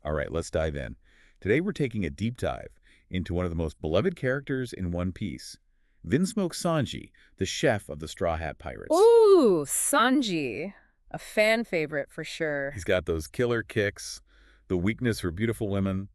All right, let's dive in. Today we're taking a deep dive into one of the most beloved characters in One Piece, Vinsmoke Sanji, the chef of the Straw Hat Pirates. Ooh, Sanji. A fan favorite for sure. He's got those killer kicks, the weakness for beautiful women,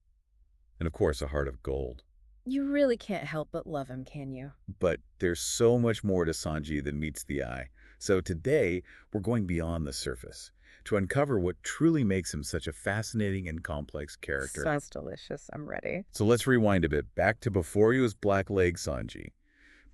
and of course a heart of gold. You really can't help but love him, can you? But there's so much more to Sanji than meets the eye. So today we're going beyond the surface to uncover what truly makes him such a fascinating and complex character. Sounds delicious. I'm ready. So let's rewind a bit, back to before he was Black Leg Sanji,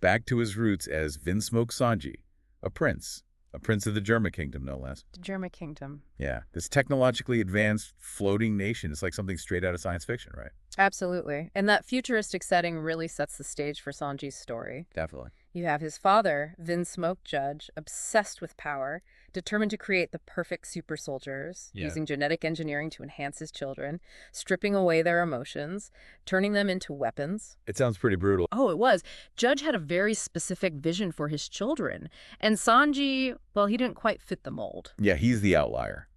back to his roots as Vinsmoke Sanji, a prince of the Germa Kingdom, no less. The German Kingdom. Yeah, this technologically advanced floating nation is like something straight out of science fiction, right? Absolutely. And that futuristic setting really sets the stage for Sanji's story. Definitely. You have his father, Vinsmoke Judge, obsessed with power, determined to create the perfect super soldiers, Yeah. using genetic engineering to enhance his children, stripping away their emotions, turning them into weapons. It sounds pretty brutal. Oh, it was. Judge had a very specific vision for his children. And Sanji, well, he didn't quite fit the mold. Yeah, he's the outlier.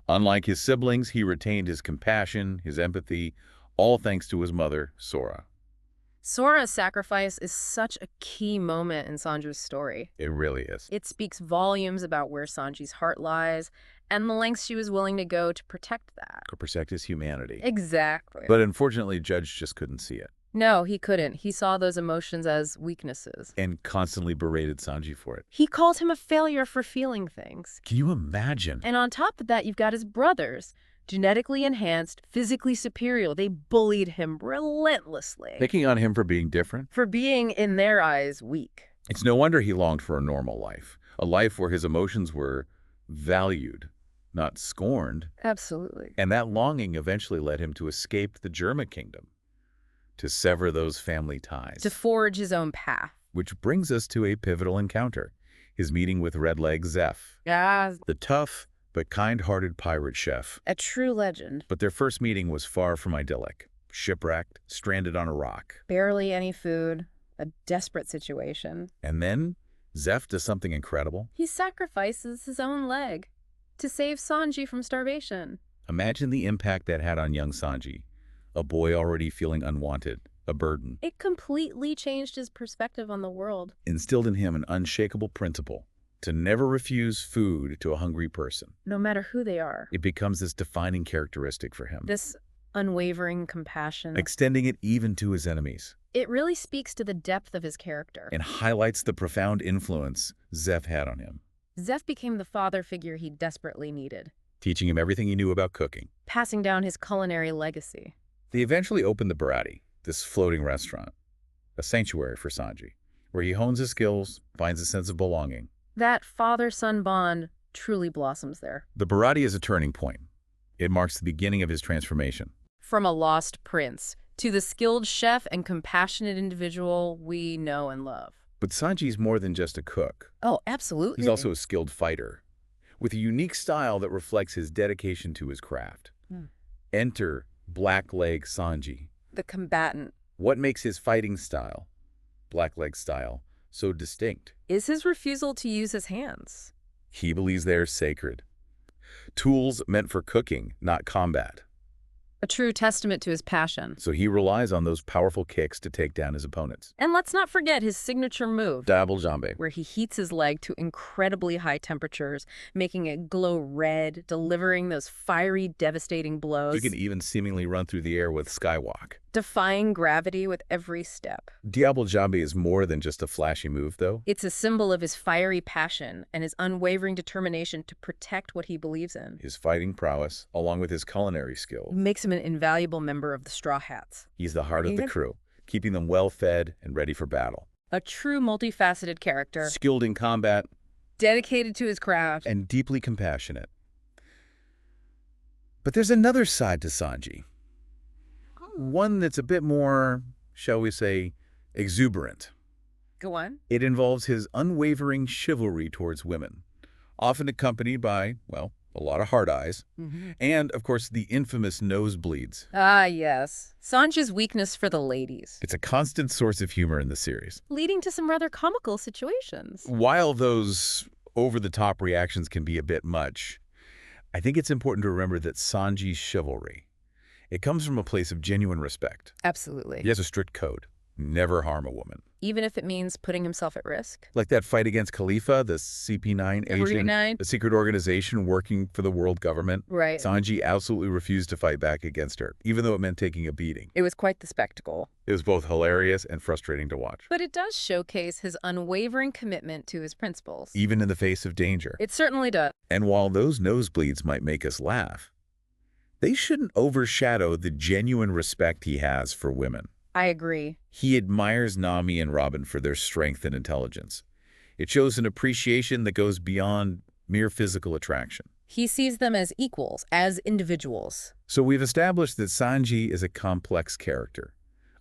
Unlike his siblings, he retained his compassion, his empathy, all thanks to his mother, Sora. Sora's sacrifice is such a key moment in Sanji's story. It really is. It speaks volumes about where Sanji's heart lies and the lengths she was willing to go to protect that. To protect his humanity. Exactly. But unfortunately, Judge just couldn't see it No, he couldn't. He saw those emotions as weaknesses. and constantly berated Sanji for it. He called him a failure for feeling things. Can you imagine? And on top of that, you've got his brothers. Genetically enhanced, physically superior. They bullied him relentlessly Picking on him for being different? for being, in their eyes, weak. It's no wonder he longed for a normal life, a life where his emotions were valued, not scorned. Absolutely. And that longing eventually led him to escape the Germa Kingdom, to sever those family ties. To forge his own path. Which brings us to a pivotal encounter, his meeting with Red Leg Zeph, Ah, the tough but kind-hearted pirate chef. a true legend. But their first meeting was far from idyllic. Shipwrecked, stranded on a rock. Barely any food. A desperate situation. And then Zeph does something incredible. He sacrifices his own leg to save Sanji from starvation. Imagine the impact that had on young Sanji, a boy already feeling unwanted, a burden. It completely changed his perspective on the world. Instilled in him an unshakable principle to never refuse food to a hungry person. No matter who they are. It becomes this defining characteristic for him, This unwavering compassion. extending it even to his enemies, It really speaks to the depth of his character. and highlights the profound influence Zeph had on him, Zeph became the father figure he desperately needed, teaching him everything he knew about cooking. passing down his culinary legacy. They eventually opened the Barati, this floating restaurant, a sanctuary for Sanji, where he hones his skills, finds a sense of belonging. That father-son bond truly blossoms there. The Barati is a turning point. It marks the beginning of his transformation. From a lost prince to the skilled chef and compassionate individual we know and love. But Sanji's more than just a cook. Oh, absolutely. He's also a skilled fighter, with a unique style that reflects his dedication to his craft. Enter Black Leg Sanji. the combatant. What makes his fighting style, Black Leg style, so distinct? Is his refusal to use his hands. He believes they are sacred. Tools meant for cooking, not combat. A true testament to his passion. So he relies on those powerful kicks to take down his opponents. And let's not forget his signature move, Double jambe. where he heats his leg to incredibly high temperatures, making it glow red, delivering those fiery, devastating blows, He can even seemingly run through the air with skywalk. defying gravity with every step. Diablo Jambe is more than just a flashy move, though. It's a symbol of his fiery passion and his unwavering determination to protect what he believes in. His fighting prowess, along with his culinary skill. Makes him an invaluable member of the Straw Hats. He's the heart of the crew, keeping them well-fed and ready for battle. A true multifaceted character, Skilled in combat dedicated to his craft. and deeply compassionate. But there's another side to Sanji. One that's a bit more, shall we say, exuberant. Go on. It involves his unwavering chivalry towards women, often accompanied by, well, a lot of hard eyes, and, of course, the infamous nosebleeds. Ah, yes. Sanji's weakness for the ladies, It's a constant source of humor in the series. leading to some rather comical situations. While those over-the-top reactions can be a bit much, I think it's important to remember that Sanji's chivalry, It comes from a place of genuine respect. Absolutely. He has a strict code. Never harm a woman. Even if it means putting himself at risk. Like that fight against Khalifa, the CP9 agent, CP9? the secret organization working for the world government. Right. Sanji absolutely refused to fight back against her, even though it meant taking a beating. It was quite the spectacle. It was both hilarious and frustrating to watch. But it does showcase his unwavering commitment to his principles. Even in the face of danger. It certainly does. And while those nosebleeds might make us laugh, they shouldn't overshadow the genuine respect he has for women. I agree. He admires Nami and Robin for their strength and intelligence. It shows an appreciation that goes beyond mere physical attraction. He sees them as equals, as individuals. So we've established that Sanji is a complex character,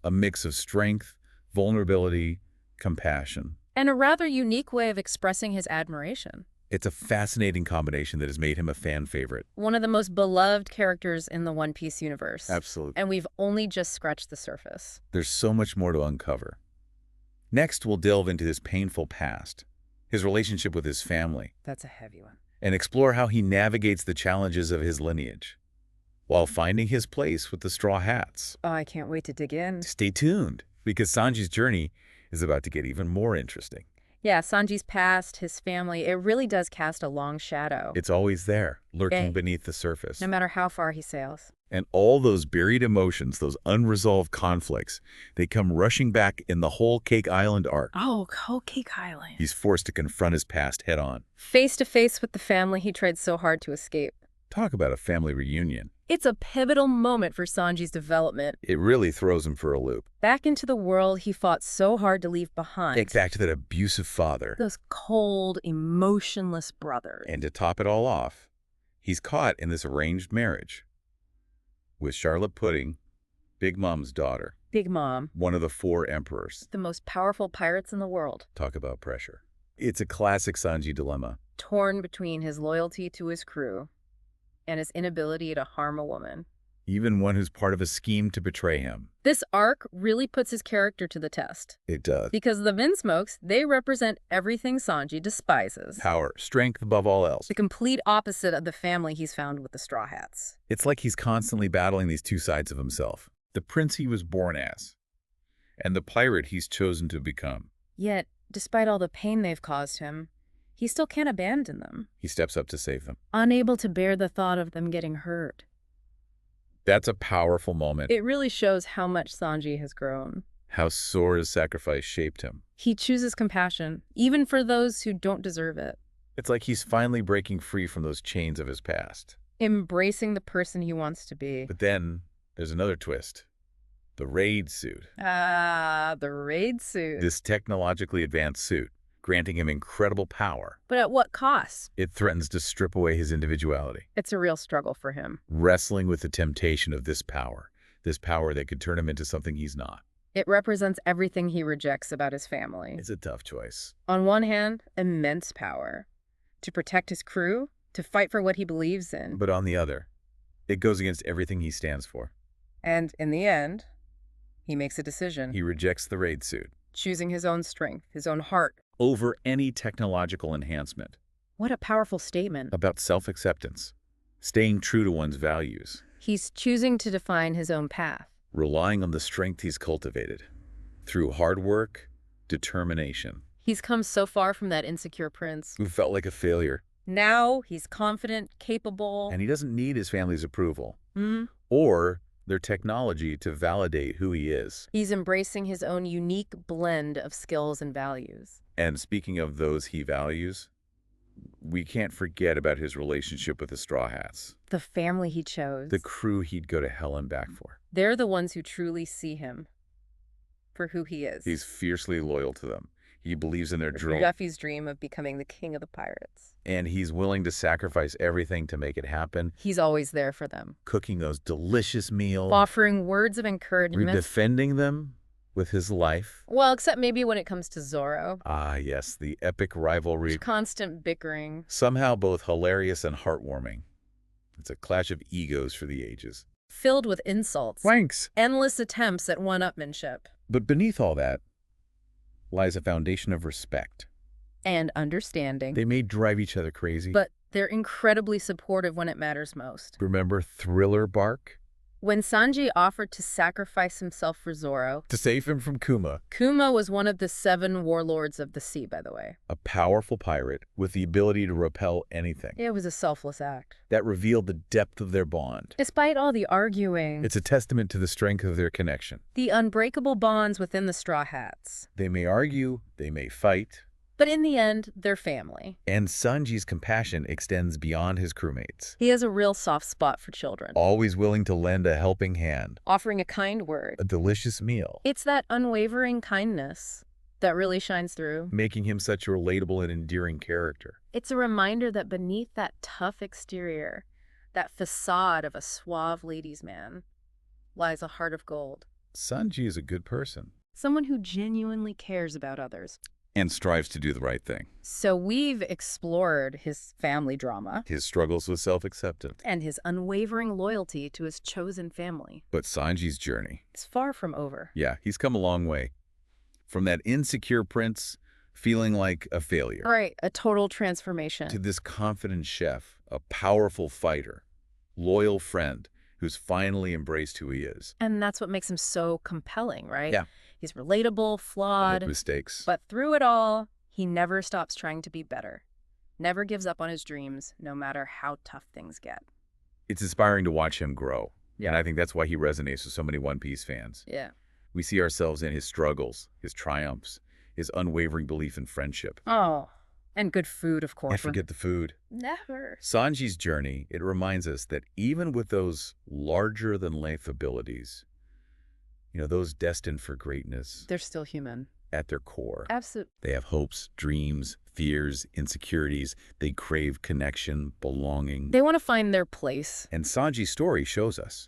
a mix of strength, vulnerability, compassion. And a rather unique way of expressing his admiration. It's a fascinating combination that has made him a fan favorite. One of the most beloved characters in the One Piece universe. Absolutely. And we've only just scratched the surface. There's so much more to uncover. Next, we'll delve into his painful past, his relationship with his family, That's a heavy one. and explore how he navigates the challenges of his lineage, while finding his place with the Straw Hats. Oh, I can't wait to dig in. Stay tuned, because Sanji's journey is about to get even more interesting. Yeah, Sanji's past, his family, it really does cast a long shadow. It's always there, lurking Hey. beneath the surface. No matter how far he sails. And all those buried emotions, those unresolved conflicts, they come rushing back in the Whole Cake Island arc. Oh, Whole Cake Island. He's forced to confront his past head-on. Face to face with the family he tried so hard to escape. Talk about a family reunion. It's a pivotal moment for Sanji's development. It really throws him for a loop. Back into the world he fought so hard to leave behind. Back to that abusive father. Those cold, emotionless brothers. And to top it all off, he's caught in this arranged marriage with Charlotte Pudding, Big Mom's daughter, Big Mom. one of the 4 emperors. The most powerful pirates in the world. Talk about pressure. It's a classic Sanji dilemma. Torn between his loyalty to his crew and his inability to harm a woman. Even one who's part of a scheme to betray him. This arc really puts his character to the test. It does. Because the Vinsmokes, they represent everything Sanji despises. Power, strength above all else. The complete opposite of the family he's found with the Straw Hats. It's like he's constantly battling these 2 sides of himself. The prince he was born as, and the pirate he's chosen to become. Yet, despite all the pain they've caused him, he still can't abandon them. He steps up to save them. Unable to bear the thought of them getting hurt. That's a powerful moment. It really shows how much Sanji has grown. How Sora's sacrifice shaped him. He chooses compassion, even for those who don't deserve it. It's like he's finally breaking free from those chains of his past. Embracing the person he wants to be. But then, there's another twist. The raid suit. Ah, the raid suit. This technologically advanced suit, granting him incredible power. But at what cost? It threatens to strip away his individuality. It's a real struggle for him. Wrestling with the temptation of this power that could turn him into something he's not. It represents everything he rejects about his family. It's a tough choice. On one hand, immense power. To protect his crew, to fight for what he believes in. But on the other, it goes against everything he stands for. And in the end, he makes a decision. He rejects the raid suit. Choosing his own strength, his own heart. Over any technological enhancement. What a powerful statement. About self-acceptance. Staying true to one's values. He's choosing to define his own path. Relying on the strength he's cultivated. Through hard work, determination. He's come so far from that insecure prince. Who felt like a failure. Now he's confident, capable. And he doesn't need his family's approval. Hmm? Or their technology to validate who he is. He's embracing his own unique blend of skills and values. And speaking of those he values, we can't forget about his relationship with the Straw Hats. The family he chose. The crew he'd go to hell and back for. They're the ones who truly see him for who he is. He's fiercely loyal to them. He believes in their dream. Ruffy's dream of becoming the king of the pirates. And he's willing to sacrifice everything to make it happen. He's always there for them. Cooking those delicious meals. Offering words of encouragement. Defending them with his life. Well, except maybe when it comes to Zoro. Ah, yes, the epic rivalry. Constant bickering. Somehow both hilarious and heartwarming. It's a clash of egos for the ages. Filled with insults. Thanks. Endless attempts at one-upmanship. But beneath all that lies a foundation of respect. And understanding. They may drive each other crazy. But they're incredibly supportive when it matters most. Remember Thriller Bark? When Sanji offered to sacrifice himself for Zoro, To save him from Kuma, Kuma was one of the 7 warlords of the sea, by the way. a powerful pirate with the ability to repel anything. It was a selfless act. That revealed the depth of their bond. Despite all the arguing, It's a testament to the strength of their connection. the unbreakable bonds within the Straw Hats. They may argue, they may fight, But in the end, they're family. and Sanji's compassion extends beyond his crewmates, He has a real soft spot for children, always willing to lend a helping hand, offering a kind word. a delicious meal, It's that unwavering kindness that really shines through. making him such a relatable and endearing character. It's a reminder that beneath that tough exterior, that facade of a suave ladies' man, lies a heart of gold. Sanji is a good person Someone who genuinely cares about others. and strives to do the right thing. So we've explored his family drama His struggles with self-acceptance. and his unwavering loyalty to his chosen family. But Sanji's journey, It's far from over. yeah, he's come a long way. From that insecure prince feeling like a failure, Right, a total transformation. to this confident chef, a powerful fighter, loyal friend who's finally embraced who he is. And that's what makes him so compelling, right? Yeah. He's relatable, Make flawed, mistakes. but through it all, he never stops trying to be better. Never gives up on his dreams, no matter how tough things get. It's inspiring to watch him grow. Yeah. And I think that's why he resonates with so many One Piece fans. Yeah. We see ourselves in his struggles, his triumphs, his unwavering belief in friendship. Oh, and good food, of course. Can't forget the food. Never. Sanji's journey, it reminds us that even with those larger-than-life abilities, those destined for greatness They're still human. at their core, Absolutely. they have hopes, dreams, fears, insecurities. They crave connection, belonging. They want to find their place. And Sanji's story shows us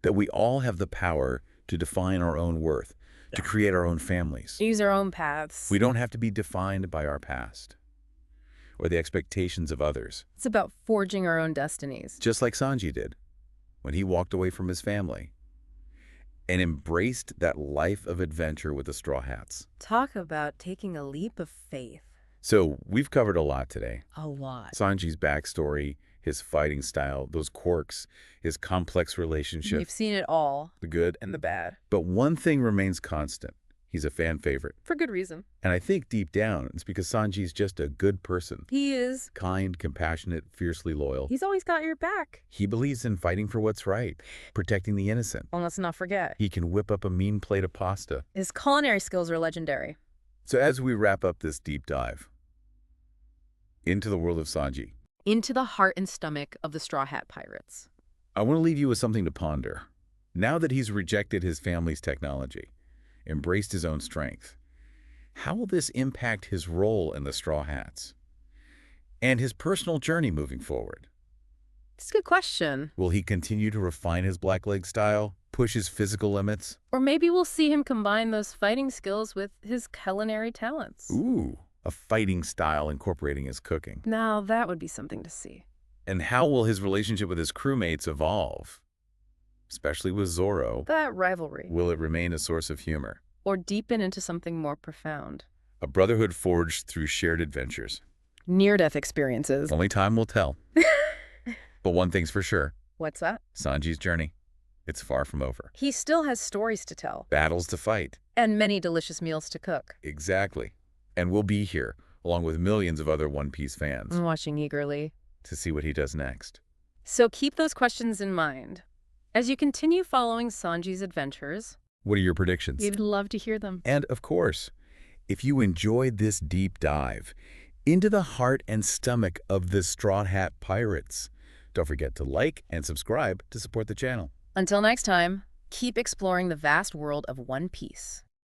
that we all have the power to define our own worth, to create our own families. Use our own paths. We don't have to be defined by our past or the expectations of others, It's about forging our own destinies. just like Sanji did when he walked away from his family and embraced that life of adventure with the Straw Hats. Talk about taking a leap of faith. So we've covered a lot today. A lot. Sanji's backstory, his fighting style, those quirks, his complex relationship, You've seen it all. the good and The bad. But one thing remains constant. He's a fan favorite. For good reason. And I think deep down, it's because Sanji's just a good person. He is. Kind, compassionate, fiercely loyal. He's always got your back. He believes in fighting for what's right, protecting the innocent. Well, let's not forget. He can whip up a mean plate of pasta. His culinary skills are legendary. So as we wrap up this deep dive into the world of Sanji, Into the heart and stomach of the Straw Hat Pirates. I want to leave you with something to ponder. Now that he's rejected his family's technology, embraced his own strength, how will this impact his role in the Straw Hats and his personal journey moving forward? It's a good question. Will he continue to refine his Black Leg style, push his physical limits? Or maybe we'll see him combine those fighting skills with his culinary talents. Ooh, a fighting style incorporating his cooking. Now, that would be something to see. And how will his relationship with his crewmates evolve? Especially with Zoro. That rivalry. Will it remain a source of humor? Or deepen into something more profound. A brotherhood forged through shared adventures. Near-death experiences. Only time will tell. But one thing's for sure, What's that? Sanji's journey, it's far from over. He still has stories to tell. Battles to fight. And many delicious meals to cook. Exactly. And we'll be here, along with millions of other One Piece fans, I'm watching eagerly. to see what he does next. So keep those questions in mind. As you continue following Sanji's adventures, What are your predictions? we'd love to hear them. And of course, if you enjoyed this deep dive into the heart and stomach of the Straw Hat Pirates, don't forget to like and subscribe to support the channel. Until next time, keep exploring the vast world of One Piece.